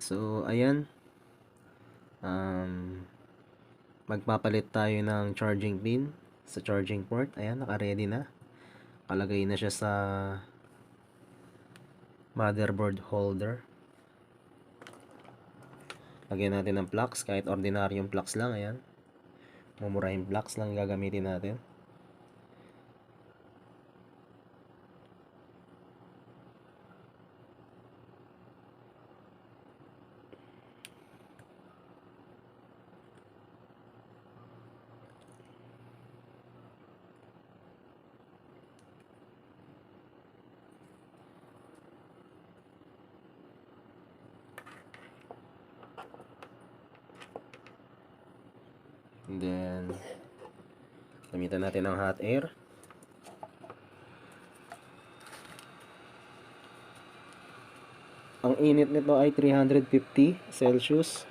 So, ayan. Um, Magpapalit tayo ng charging pin sa charging port. Ayan, naka-ready na. Kalagay na siya sa motherboard holder. Lagyan natin ng flux, kahit ordinaryong flux lang. Ayan. Mumurahing flux lang gagamitin natin. And then, gamitan natin ng hot air. Ang init nito ay 350 Celsius.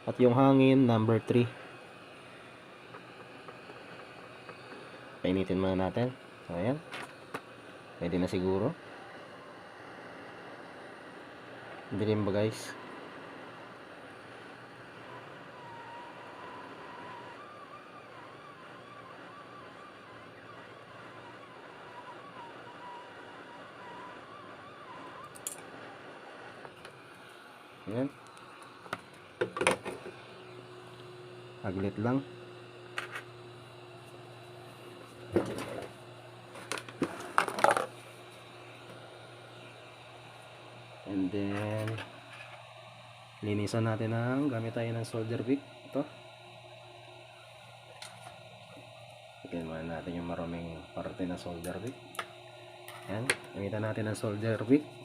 At yung hangin, number 3. Painitin muna natin. So, ayan. Pwede na siguro. Dilim ba guys? Ayan. Aglit lang. And then, linisan natin gamit tayo ng solder pick. Ito. Tignan muna natin yung maruming parte ng solder pick. Ayan. Gamitan natin ng solder pick.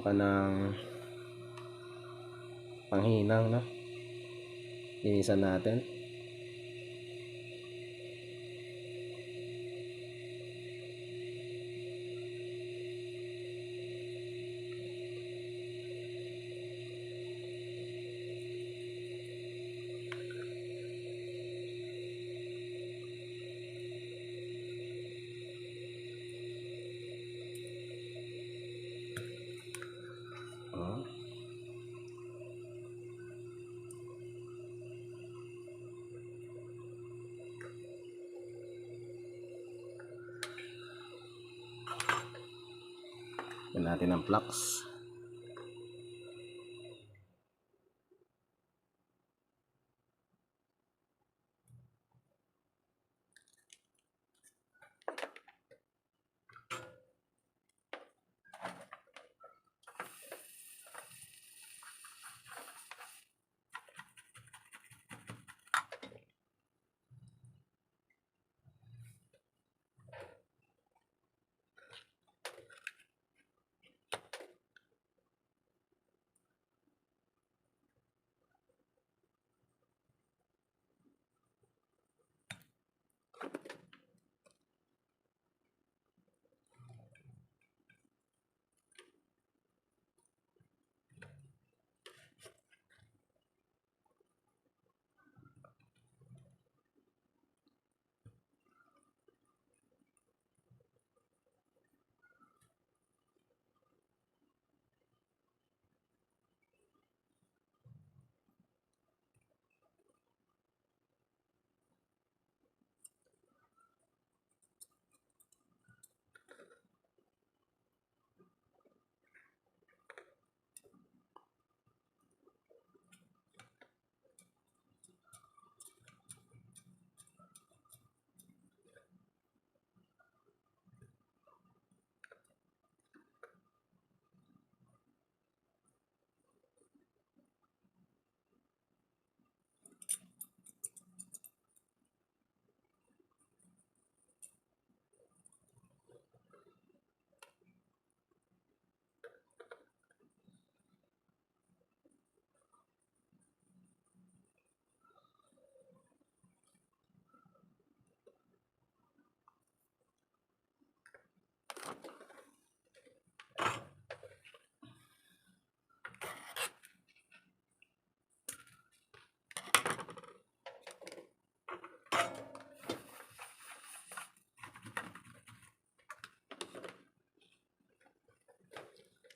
Tsaka ng panghinang, no? Linisan natin. Oh. Yan natin ang flux.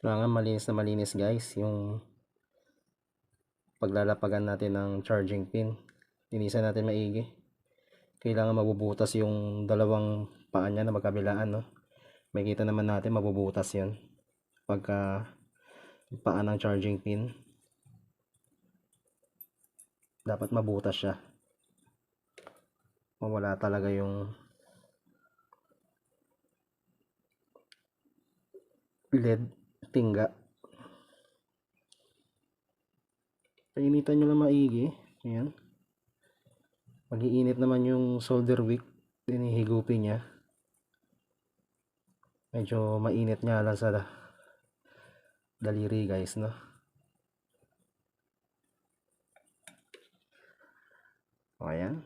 Kailangan malinis na malinis guys yung paglalapagan natin ng charging pin. Linisan natin maigi. Kailangan mabubutas yung dalawang paa niya na magkabilaan, no? Makikita naman natin mabubutas yun pagka paa ng charging pin. Dapat mabutas siya. Mawala talaga yung LED tingga. Painitan nyo lang maigi. Ayan. Mag-iinit naman yung solder wick. Hinihigupin niya. Medyo mainit nga lang sa daliri guys, no? O, ayan.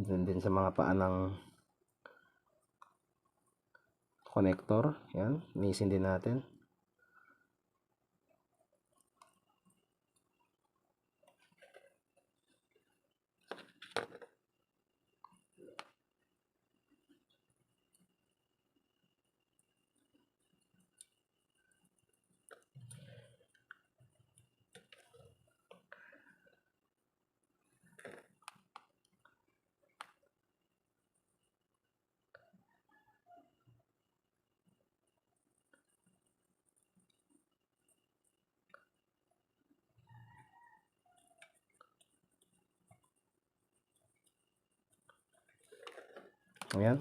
Din sa mga paa ng connector, yan, linisin din natin. Ayan.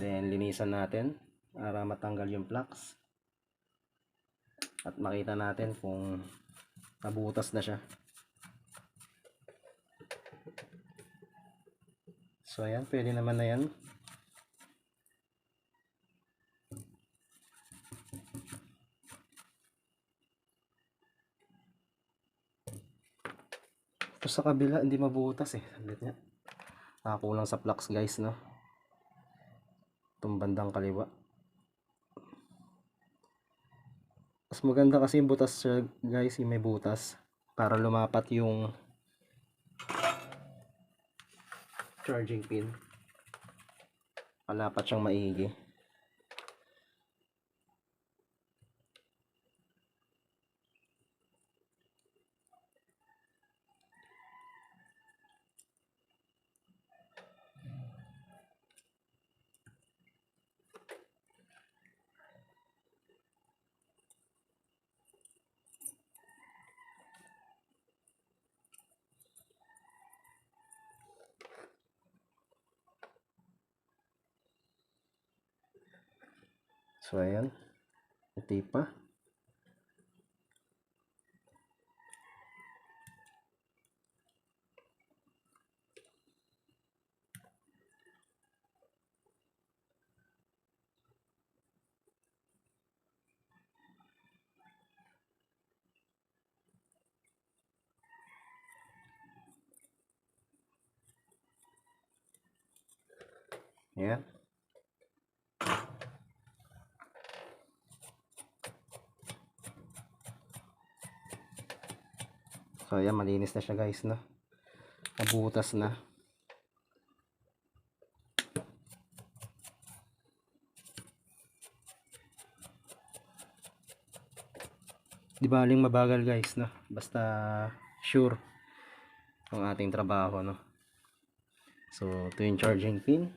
Then linisan natin para matanggal yung flux at makita natin kung nabutas na siya. So ayan, pwede naman na yan. Ito sa kabila hindi mabutas eh. Saglit niya. Nakakulang sa flux guys, no? Itong bandang kaliwa. Mas maganda kasi yung butas siya guys, yung may butas. Para lumapat yung charging pin. Malapat siyang maigi. So ayan, ito pa. Ayan. So ayan, malinis na siya guys, no? Nabutas na. Di baling mabagal guys, no? Basta sure ang ating trabaho, no? So ito yung charging pin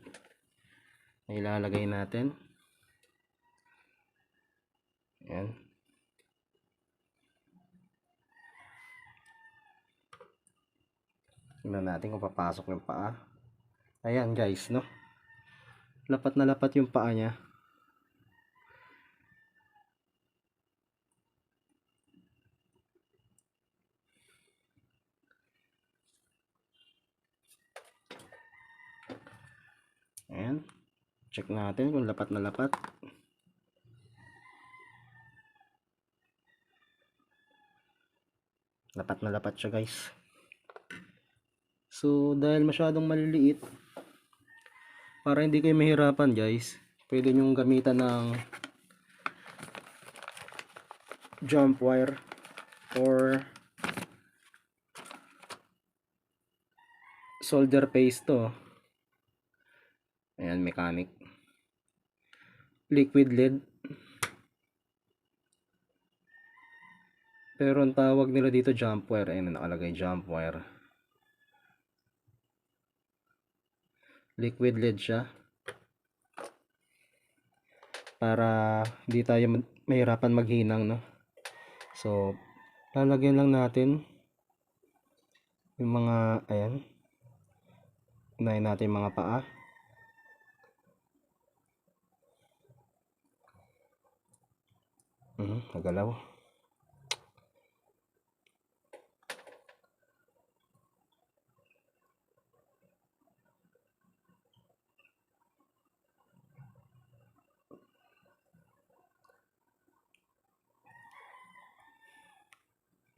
na ilalagay natin. Ayan. Tingnan natin kung papasok yung paa. Ayan guys, no? Lapat na lapat yung paa niya. Ayan. Check natin kung lapat na lapat. Lapat na lapat siya guys. So dahil masyadong maliliit, Para hindi kayo mahirapan guys, pwede nyong gamitan ng jump wire or solder paste to. Ayan, mechanic. Liquid lead. Pero ang tawag nila dito jump wire. Ayan, nakalagay jump wire. Liquid lead siya. Para hindi tayo mahirapan maghinang, no? So, lalagyan lang natin yung mga, ayan. Unahin natin yung mga paa. Nagalaw.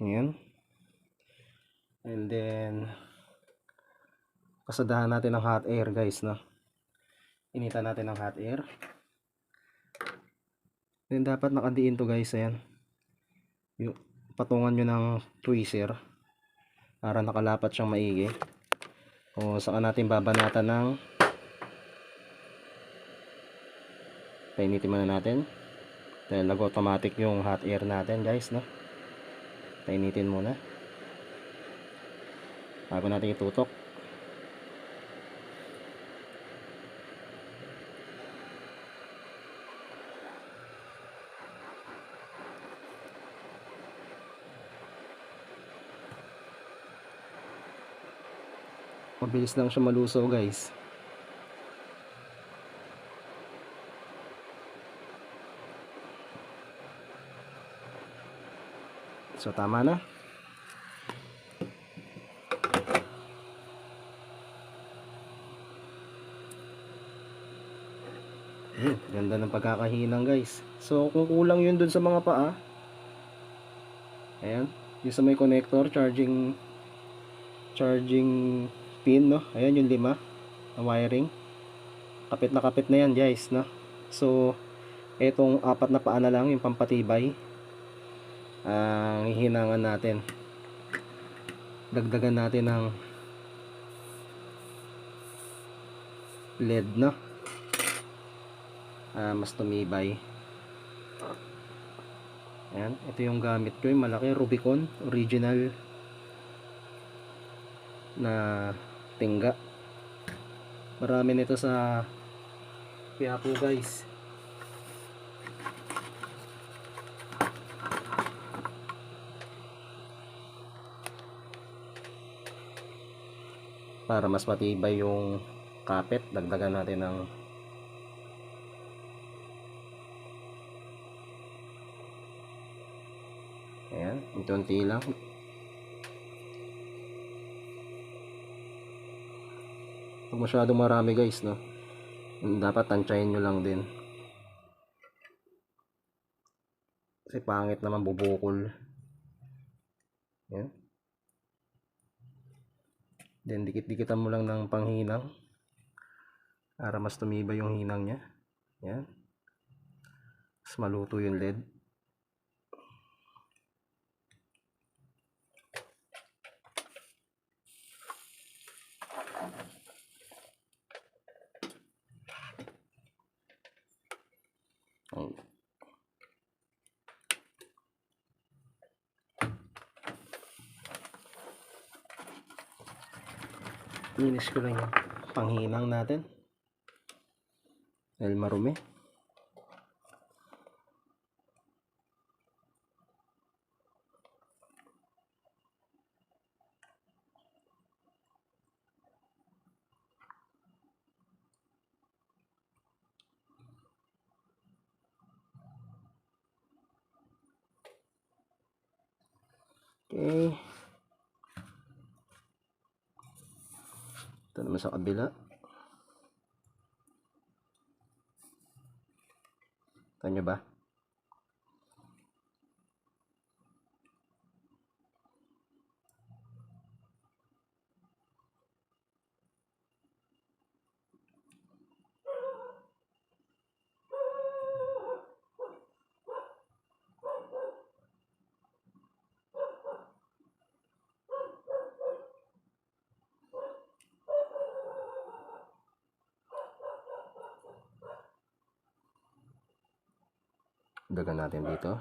Ayan. And then, pasadahan natin ng hot air guys, no? Initan natin ng hot air. Then, dapat nakadiin to guys, ayan. Yung patungan nyo ng tweezer para nakalapat siyang maigi. O, saka natin babanatan ng painitin muna natin. Dahil nag-automatic yung hot air natin guys, no? Painitin muna bago natin itutok. Mabilis lang siya malusaw guys. So tama na. Ganda ng pagkakahinang guys. So kung kulang yun dun sa mga paa, ayan, yung sa may connector, charging pin, no? Ayan yung 5 na wiring. Kapit na yan guys, no? So etong 4 na paa na lang yung pampatibay ang hihinangan natin. Dagdagan natin ng LED, no? Mas tumibay. Ayan, ito yung gamit ko, yung malaki Rubicon original na tingga. Marami nito sa Quiapo guys. Para mas matibay yung kapit, dagdagan natin ng ayan, unti-unti lang. Huwag masyadong marami guys, no? Dapat tansyahin nyo lang din. Kasi pangit naman bubukol. Ayan. Then dikit-dikitan mo lang ng panghinang para mas tumibay yung hinang niya. Ayan. Mas maluto yung LED. Linis ko lang yung panghinang natin dahil marumi. Okay. Ito naman sa kabila. Ito nyo ba? Dagan natin dito.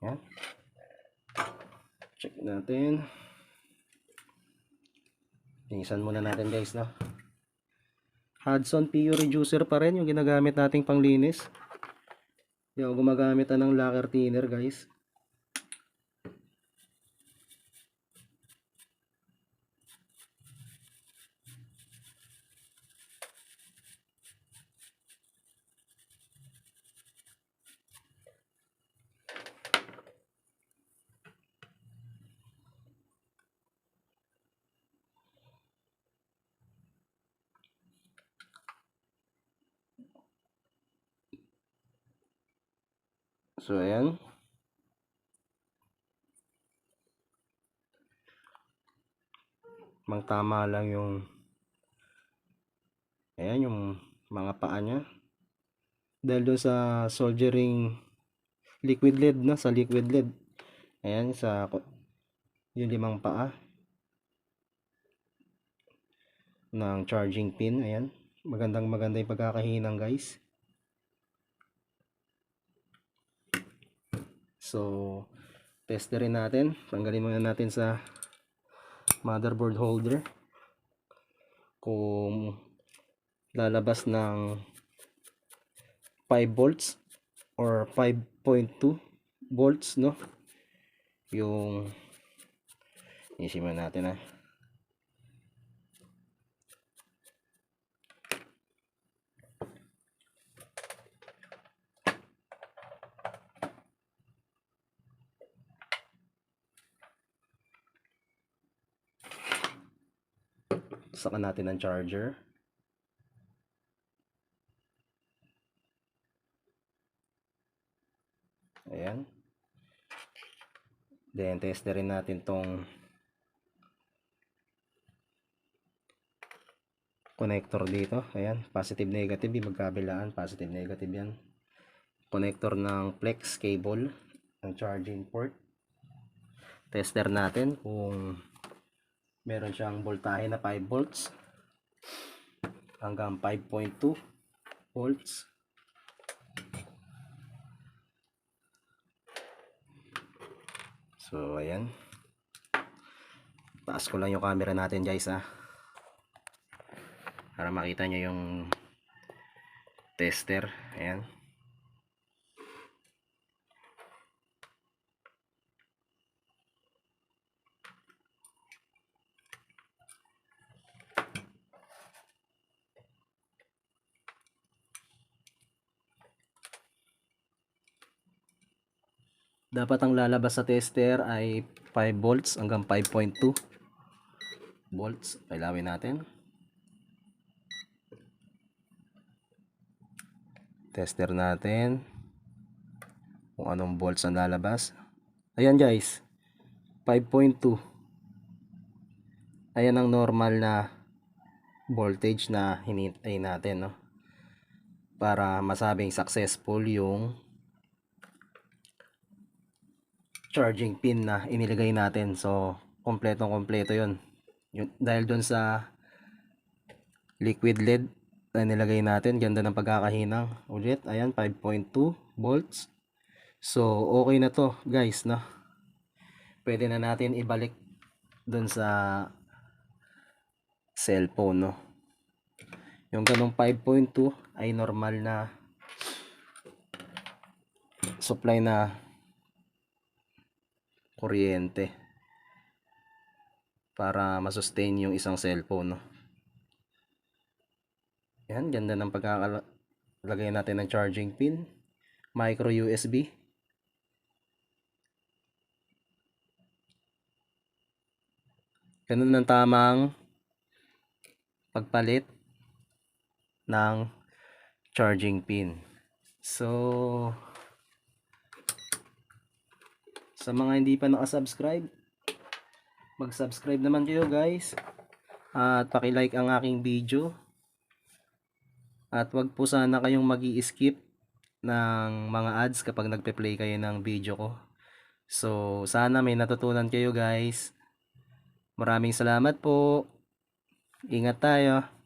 Yan. Check natin. Linisan muna natin guys, no? Hudson PU reducer pa rin yung ginagamit nating panglinis. Hindi ako gumagamit ng lacquer thinner guys. So ayan. Mang tama lang yung ayan yung mga paa niya. Dahil doon sa soldering liquid lead, no? Sa liquid lead. Ayan sa yung 5 paa ng charging pin. Ayan. Maganda yung pagkakahinang guys. So testerin natin. Tanggalin muna natin sa motherboard holder kung lalabas ng 5 volts or 5.2 volts, no? Yung isiman natin, saka natin ang charger. Ayan. Then testerin natin tong connector dito. Ayan, positive negative, magkabilaan, positive negative yan. Connector ng flex cable ng charging port. Tester natin kung meron siyang voltahe na 5 volts hanggang 5.2 volts. So ayan, taas ko lang yung camera natin guys, para makita nyo yung tester. Ayan. Dapat ang lalabas sa tester ay 5 volts hanggang 5.2 volts. Pailawin natin. Tester natin kung anong volts ang lalabas. Ayan guys, 5.2. Ayan ang normal na voltage na hinintay natin, no? Para masabing successful yung charging pin na inilagay natin. So kompleto yun. Dahil dun sa liquid lead na nilagay natin, ganda ng pagkakahinang. Ulit, ayan, 5.2 volts. So okay na to guys, no? Pwede na natin ibalik dun sa cellphone, no? Yung ganong 5.2 ay normal na supply na kuryente para masustain yung isang cellphone, no? Yan, ganda ng pagkakalagay natin ng charging pin, micro USB. Ganun ng tamang pagpalit ng charging pin. So sa mga hindi pa nakasubscribe, mag-subscribe naman kayo guys, at paki-like ang aking video, at wag po sana kayong magi-skip ng mga ads kapag nagpe-play kayo ng video ko. So sana may natutunan kayo guys. Maraming salamat po. Ingat tayo.